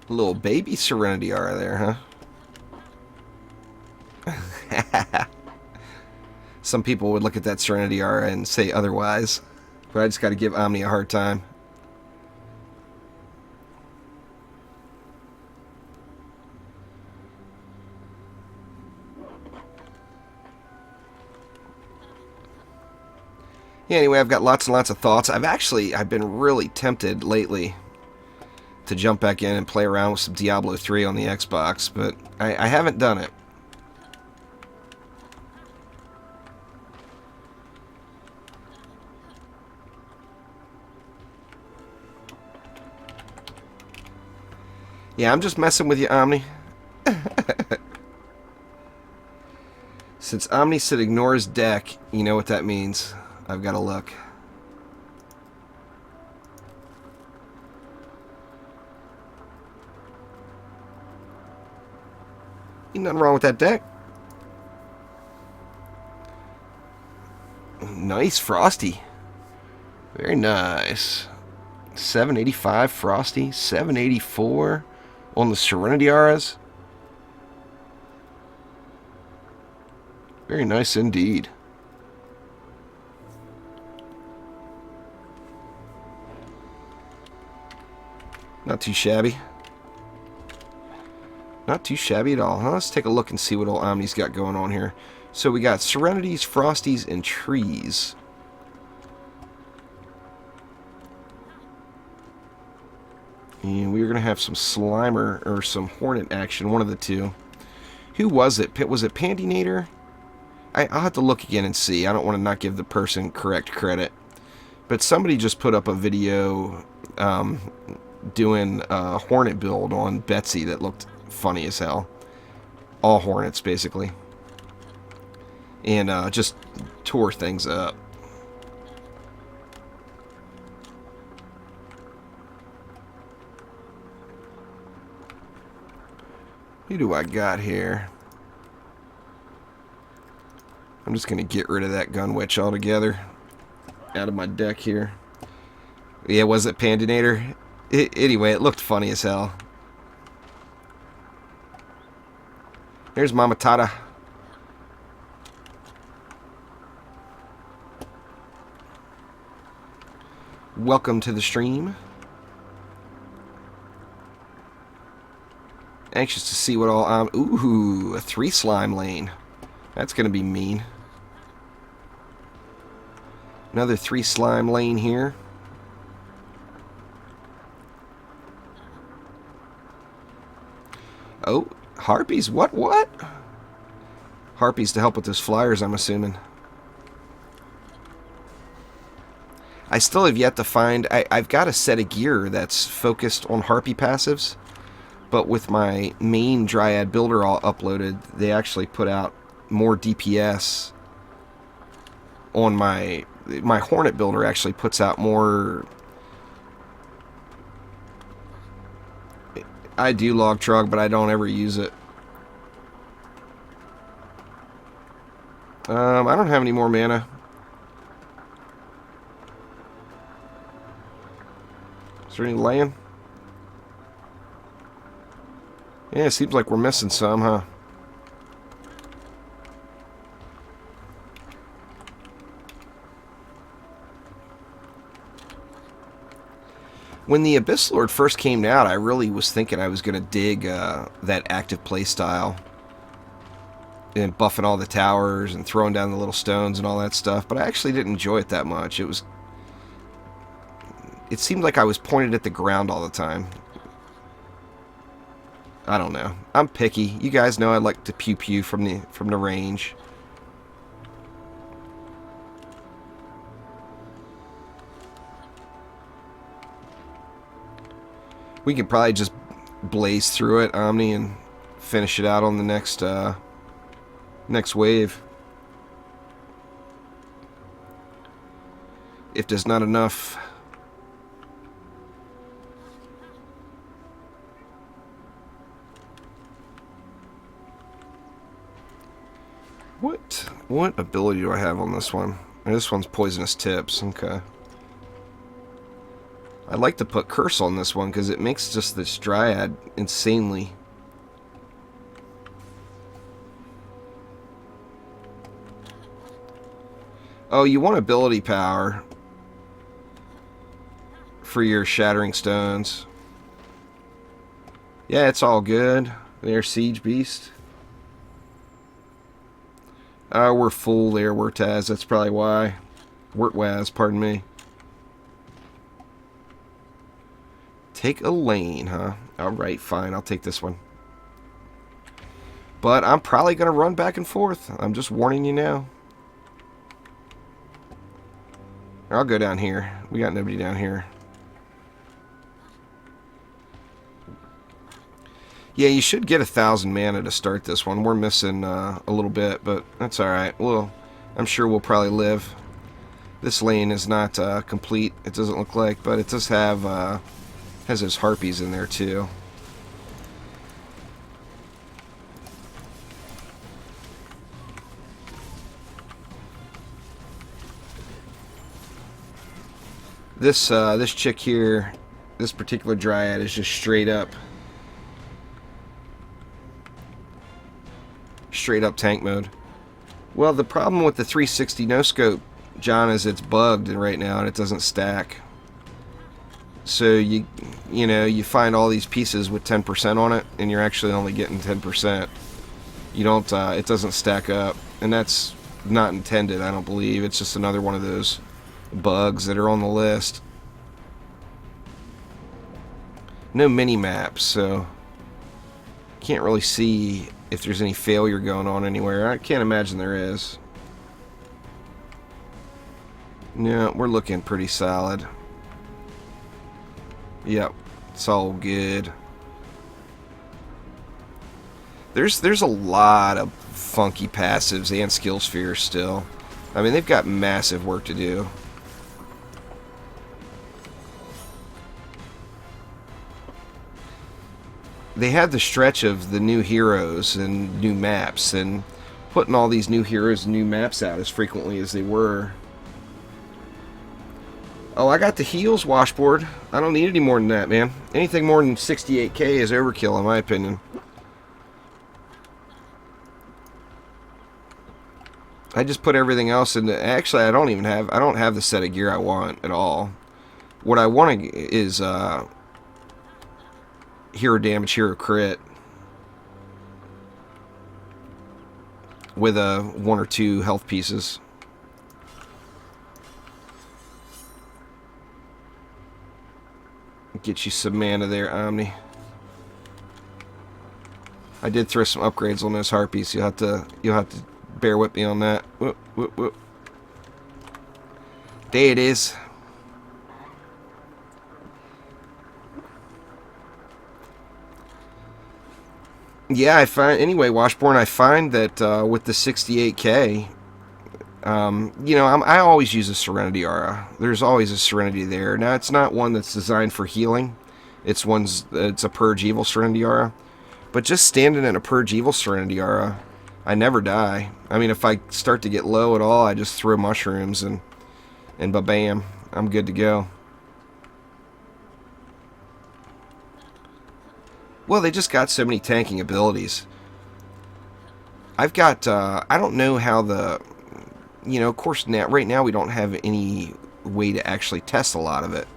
A little baby Serenity Aura there, huh? Some people would look at that Serenity Aura and say otherwise, but I just got to give Omni a hard time. Yeah, anyway, I've got lots and lots of thoughts. I've been really tempted lately to jump back in and play around with some Diablo 3 on the Xbox, but I haven't done it. Yeah, I'm just messing with you, Omni. Since Omni said ignore his deck, you know what that means. I've got to look. Ain't nothing wrong with that deck. Nice Frosty. Very nice. 785 Frosty. 784 on the Serenity Auras. Very nice indeed. Not too shabby. Not too shabby at all, huh? Let's take a look and see what old Omni's got going on here. So we got Serenities, Frosties, and Trees. And we're going to have some Slimer, or some Hornet action, one of the two. Who was it? Was it Pandinator? I'll have to look again and see. I don't want to not give the person correct credit. But somebody just put up a video doing a Hornet build on Betsy that looked funny as hell. All Hornets, basically. And just tore things up. Who do I got here? I'm just going to get rid of that Gun Witch altogether. Out of my deck here. Yeah, was it Pandinator? Anyway, it looked funny as hell. There's Mama Tata. Welcome to the stream. Anxious to see what all I'm... Ooh, a 3 slime lane. That's going to be mean. Another 3 slime lane here. Oh, Harpies? What? Harpies to help with those flyers, I'm assuming. I still have yet to find... I've got a set of gear that's focused on Harpy passives. But with my main Dryad builder all uploaded, they actually put out more DPS on my Hornet builder actually puts out more. I do log trug, but I don't ever use it. I don't have any more mana. Is there any land? Yeah, it seems like we're missing some, huh? When the Abyss Lord first came out, I really was thinking I was going to dig that active playstyle. And buffing all the towers and throwing down the little stones and all that stuff. But I actually didn't enjoy it that much. It seemed like I was pointed at the ground all the time. I don't know. I'm picky. You guys know I like to pew-pew from the range. We could probably just blaze through it, Omni, and finish it out on the next wave. If there's not enough... What ability do I have on this one? This one's Poisonous Tips. Okay. I'd like to put Curse on this one because it makes just this Dryad insanely. Oh, you want ability power for your Shattering Stones. Yeah, it's all good. There's Siege Beast. We're full there, Wertaz. That's probably why. Wertwaz, pardon me. Take a lane, huh? Alright, fine. I'll take this one. But I'm probably going to run back and forth. I'm just warning you now. I'll go down here. We got nobody down here. Yeah, you should get 1,000 mana to start this one. We're missing a little bit, but that's alright. Well, I'm sure we'll probably live. This lane is not complete, it doesn't look like, but it does have has those harpies in there too. This chick here, this particular Dryad is just straight up tank mode. Well, the problem with the 360 no scope, John, is it's bugged right now and it doesn't stack. So you know, you find all these pieces with 10% on it and you're actually only getting 10%. You don't it doesn't stack up, and that's not intended, I don't believe. It's just another one of those bugs that are on the list. No mini maps, so can't really see if there's any failure going on anywhere. I can't imagine there is. No, we're looking pretty solid. Yep, it's all good. There's a lot of funky passives and skill spheres still. I mean, they've got massive work to do. They had the stretch of the new heroes and new maps, and putting all these new heroes and new maps out as frequently as they were. Oh, I got the heals washboard. I don't need any more than that, man. Anything more than 68k is overkill, in my opinion. I just put everything else in. Actually, I don't have the set of gear I want at all. What I want is hero damage, hero crit, with 1 or 2 health pieces. Get you some mana there, Omni. I did throw some upgrades on those harpies. You'll have to bear with me on that. Whoop, whoop, whoop. There it is. Yeah, anyway, Washborn, I find that with the 68k, you know, I always use a Serenity Aura. There's always a Serenity there. Now, it's not one that's designed for healing. It's a Purge Evil Serenity Aura. But just standing in a Purge Evil Serenity Aura, I never die. I mean, if I start to get low at all, I just throw mushrooms and ba-bam, I'm good to go. Well, they just got so many tanking abilities. I've got, I don't know how you know, of course, right now we don't have any way to actually test a lot of it.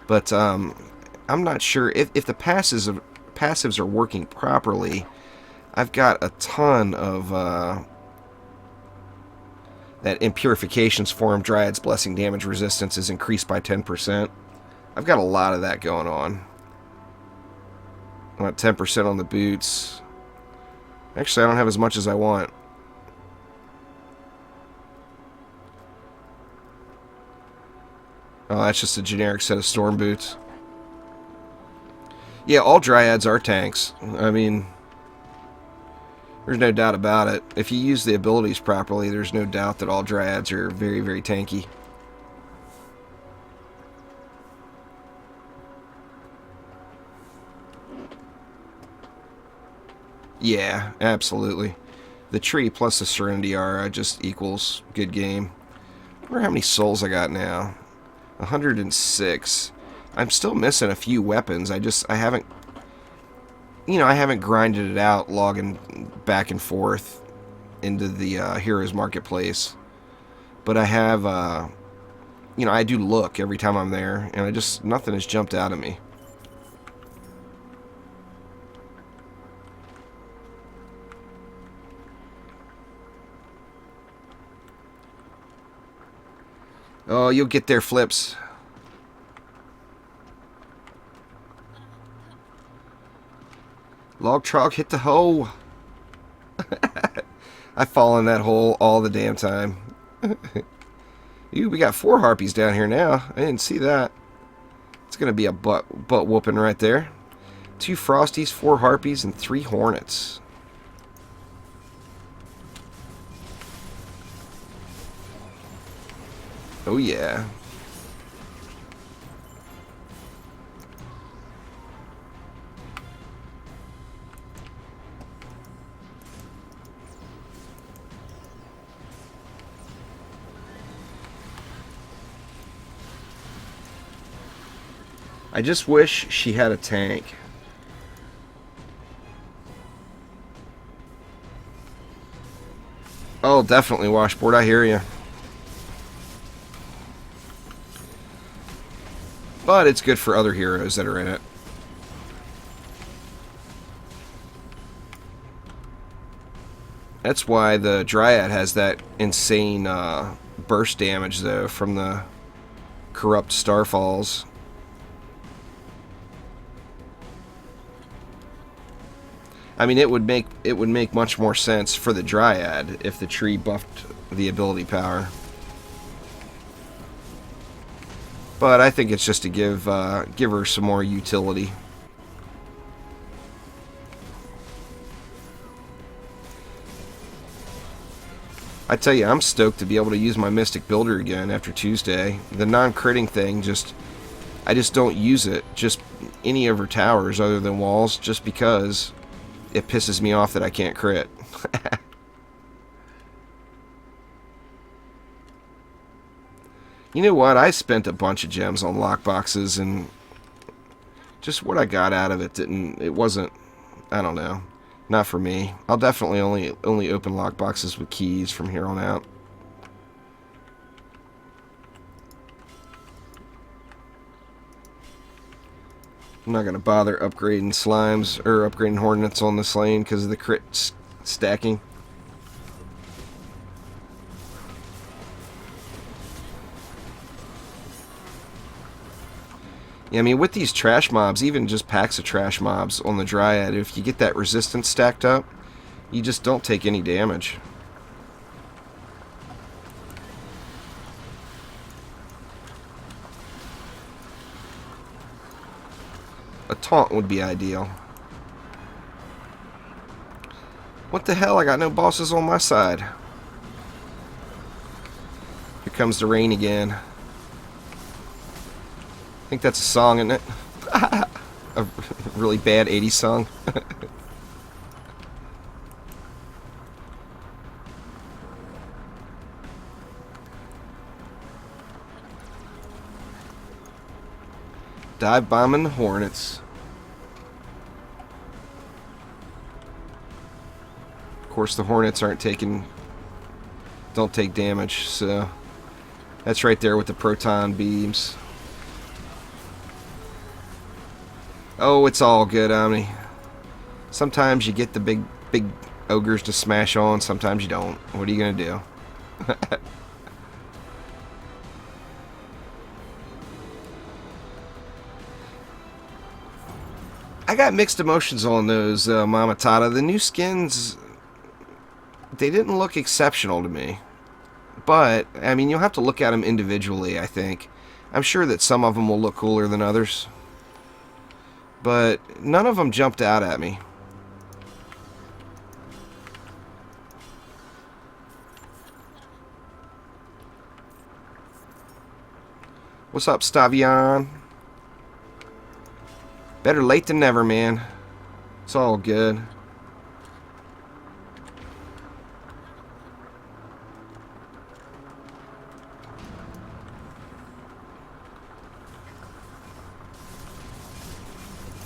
But I'm not sure if the passives are working properly. I've got a ton of that Impurifications Form Dryad's Blessing damage resistance is increased by 10%. I've got a lot of that going on. I want 10% on the boots. Actually, I don't have as much as I want. Oh, that's just a generic set of storm boots. Yeah, all Dryads are tanks. I mean, there's no doubt about it. If you use the abilities properly, there's no doubt that all Dryads are very, very tanky. Yeah, absolutely. The tree plus the Serenity Aura just equals good game. I wonder how many souls I got now. 106. I'm still missing a few weapons. I haven't, I haven't grinded it out, logging back and forth into the Heroes Marketplace. But I have, I do look every time I'm there, and nothing has jumped out at me. Oh, you'll get there, Flips. Log trog hit the hole. I fall in that hole all the damn time. Ooh, we got 4 harpies down here now. I didn't see that. It's gonna be a butt whooping right there. 2 frosties, 4 harpies, and 3 hornets. Oh yeah. I just wish she had a tank. Oh, definitely washboard. I hear you. But it's good for other heroes that are in it. That's why the Dryad has that insane burst damage, though, from the corrupt Starfalls. I mean, it would make much more sense for the Dryad if the tree buffed the ability power. But I think it's just to give her some more utility. I tell you, I'm stoked to be able to use my Mystic Builder again after Tuesday. The non-critting thing, I just don't use it, just any of her towers other than walls, just because it pisses me off that I can't crit. You know what? I spent a bunch of gems on lockboxes, and just what I got out of it it wasn't, I don't know, not for me. I'll definitely only open lockboxes with keys from here on out. I'm not going to bother upgrading slimes or upgrading hornets on this lane because of the crit stacking. Yeah, I mean, with these trash mobs, even just packs of trash mobs on the Dryad, if you get that resistance stacked up, you just don't take any damage. A taunt would be ideal. What the hell? I got no bosses on my side. Here comes the rain again. I think that's a song, isn't it? A really bad 80s song. Dive bombing the hornets. Of course, the hornets don't take damage, so that's right there with the proton beams. Oh, it's all good, Omni. Sometimes you get the big ogres to smash on, sometimes you don't. What are you gonna do? I got mixed emotions on those Mamatata. The new skins, they didn't look exceptional to me. But, I mean, you'll have to look at them individually, I think. I'm sure that some of them will look cooler than others. But none of them jumped out at me. What's up, Stavion? Better late than never, man. It's all good.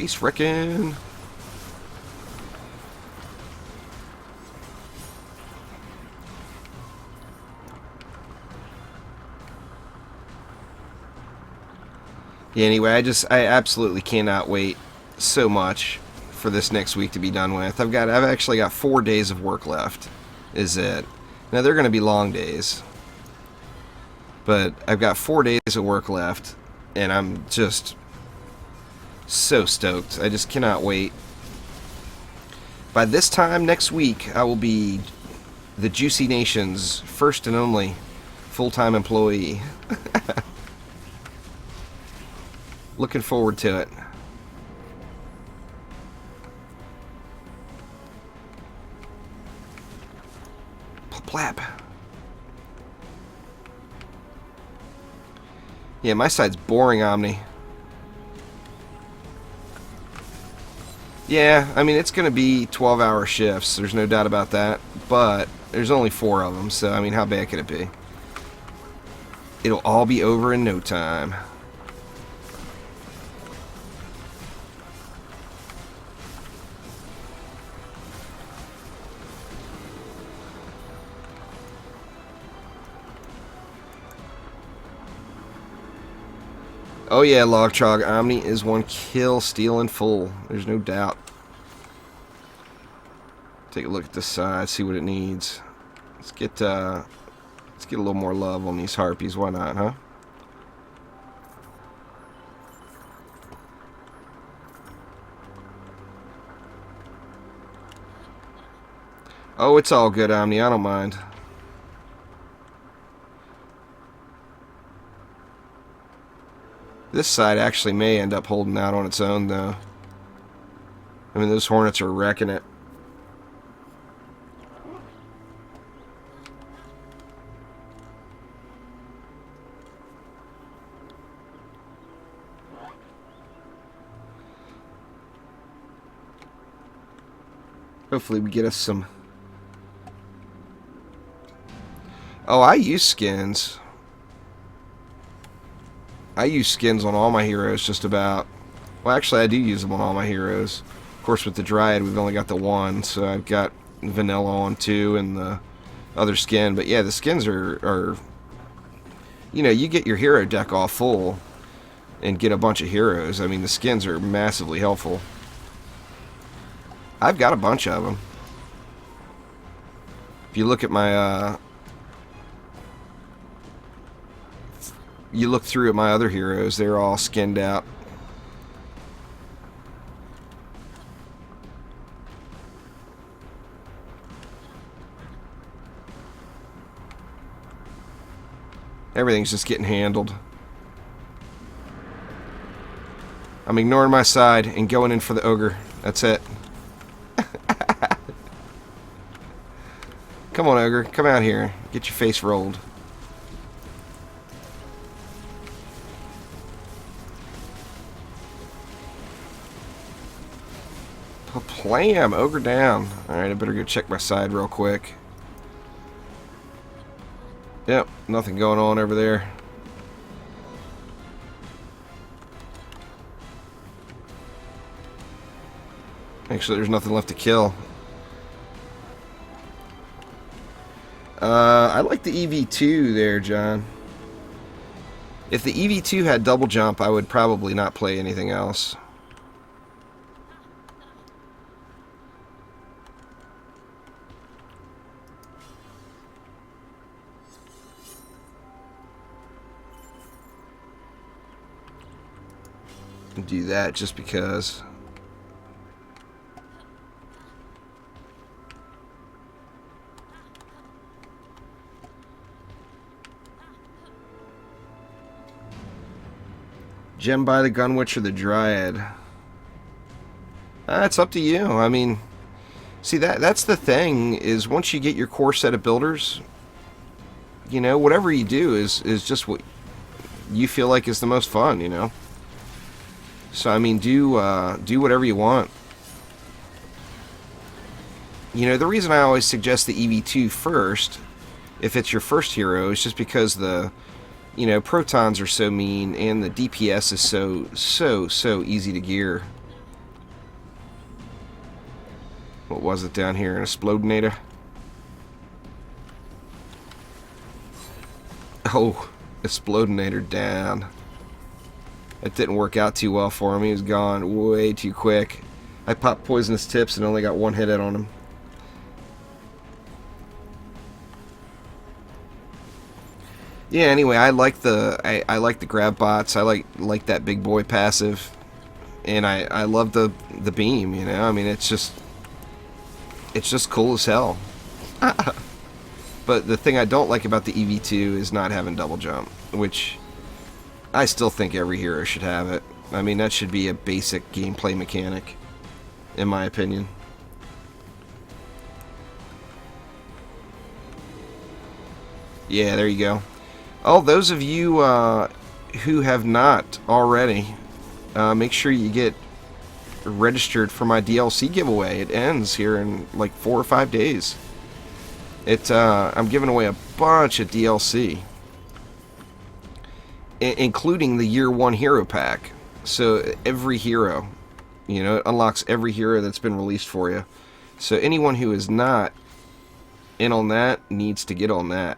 Space wrecking. Yeah, anyway, I absolutely cannot wait so much for this next week to be done with. I've actually got 4 days of work left, is it. Now, they're going to be long days, but I've got 4 days of work left, and I'm just so stoked. I just cannot wait. By this time next week, I will be the Juicy Nation's first and only full-time employee. Looking forward to it. Plap. Yeah, my side's boring, Omni. Yeah, I mean, it's going to be 12-hour shifts. There's no doubt about that. But there's only 4 of them, so, I mean, how bad could it be? It'll all be over in no time. Oh yeah, Logtrog, Omni is one kill, steal, and full. There's no doubt. Take a look at this side, see what it needs. Let's get a little more love on these harpies. Why not, huh? Oh, it's all good, Omni. I don't mind. This side actually may end up holding out on its own, though. I mean, those hornets are wrecking it. Hopefully we get us some... Oh, I use skins. I use skins on all my heroes, just about. Well, actually, I do use them on all my heroes. Of course, with the Dryad, we've only got the one, so I've got Vanilla on 2 and the other skin. But yeah, the skins are... You know, you get your hero deck all full and get a bunch of heroes. I mean, the skins are massively helpful. I've got a bunch of them. If you look at my... you look through at my other heroes, they're all skinned out. Everything's just getting handled. I'm ignoring my side and going in for the ogre. That's it. Come on, ogre. Come out here. Get your face rolled. Plam! Ogre down. Alright, I better go check my side real quick. Yep, nothing going on over there. Actually, there's nothing left to kill. I like the EV2 there, John. If the EV2 had double jump, I would probably not play anything else. Do that just because. Gem by the Gunwitch or the Dryad? It's up to you. I mean, see, that's the thing, is once you get your core set of builders, you know, whatever you do is just what you feel like is the most fun, you know? So, I mean, do whatever you want. You know, the reason I always suggest the EV2 first, if it's your first hero, is just because the, you know, protons are so mean and the DPS is so easy to gear. What was it down here? An Explodinator? Oh, Explodinator down. It didn't work out too well for him. He was gone way too quick. I popped poisonous tips and only got one hit on him. Yeah, anyway, I like the grab bots. I like that big boy passive. And I love the beam, you know? I mean, it's just cool as hell. But the thing I don't like about the EV2 is not having double jump, which I still think every hero should have it. I mean, that should be a basic gameplay mechanic, in my opinion. Yeah, there you go. Oh, those of you who have not already, make sure you get registered for my DLC giveaway. It ends here in like 4 or 5 days. I'm giving away a bunch of DLC, including the Year 1 Hero Pack. So every hero, you know, it unlocks every hero that's been released for you. So anyone who is not in on that needs to get on that,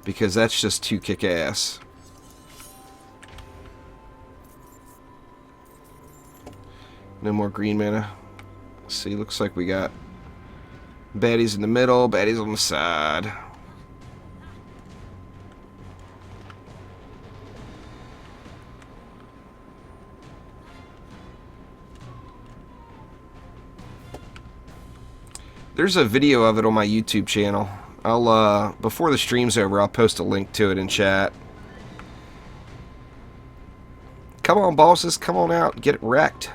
because that's just too kick-ass. No more green mana. See, looks like we got baddies in the middle, baddies on the side. There's a video of it on my YouTube channel. I'll before the stream's over, I'll post a link to it in chat. Come on, bosses, come on out, get it wrecked.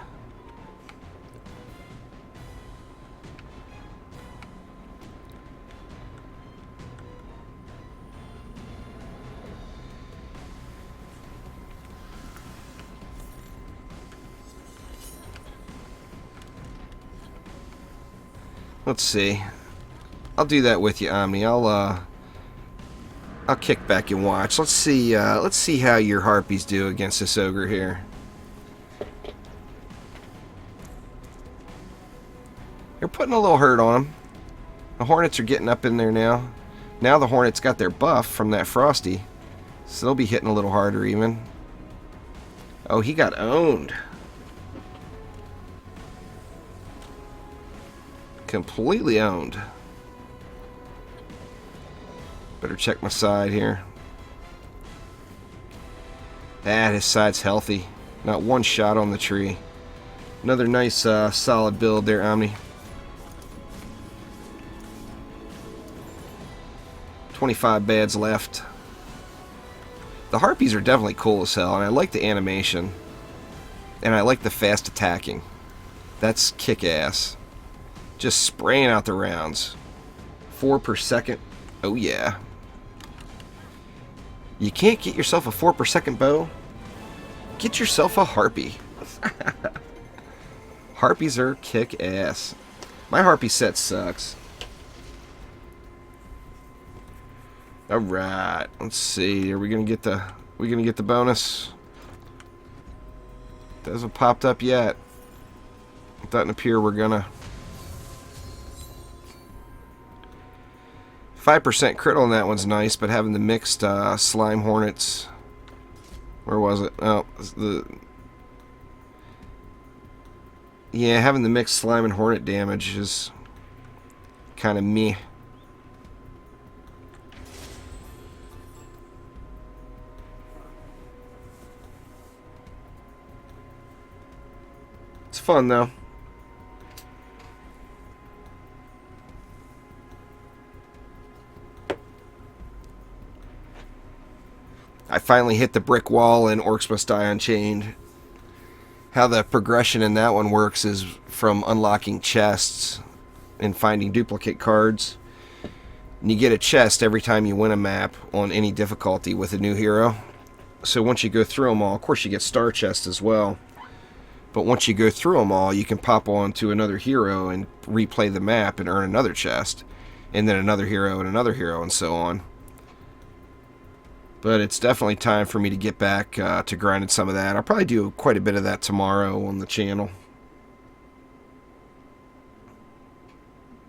Let's see. I'll do that with you, Omni. I'll kick back and watch. Let's see how your harpies do against this ogre here. They're putting a little hurt on him. The hornets are getting up in there now. Now the hornets got their buff from that frosty, so they'll be hitting a little harder even. Oh, he got owned. Completely owned. Better check my side here. His side's healthy. Not one shot on the tree. Another nice solid build there, Omni. 25 bads left. The harpies are definitely cool as hell, and I like the animation. And I like the fast attacking. That's kick-ass. Just spraying out the rounds. 4 per second. Oh yeah. You can't get yourself a 4 per second bow? Get yourself a harpy. Harpies are kick-ass. My harpy set sucks. Alright, let's see. Are we gonna get the bonus? Hasn't popped up yet. It doesn't appear we're gonna. 5% crit on that one's nice, but having the mixed slime hornets. Where was it? Oh, yeah, having the mixed slime and hornet damage is kind of meh. It's fun though. I finally hit the brick wall in Orcs Must Die Unchained. How the progression in that one works is from unlocking chests and finding duplicate cards. And you get a chest every time you win a map on any difficulty with a new hero. So once you go through them all, of course you get star chests as well. But once you go through them all, you can pop on to another hero and replay the map and earn another chest. And then another hero and so on. But it's definitely time for me to get back to grinding some of that. I'll probably do quite a bit of that tomorrow on the channel.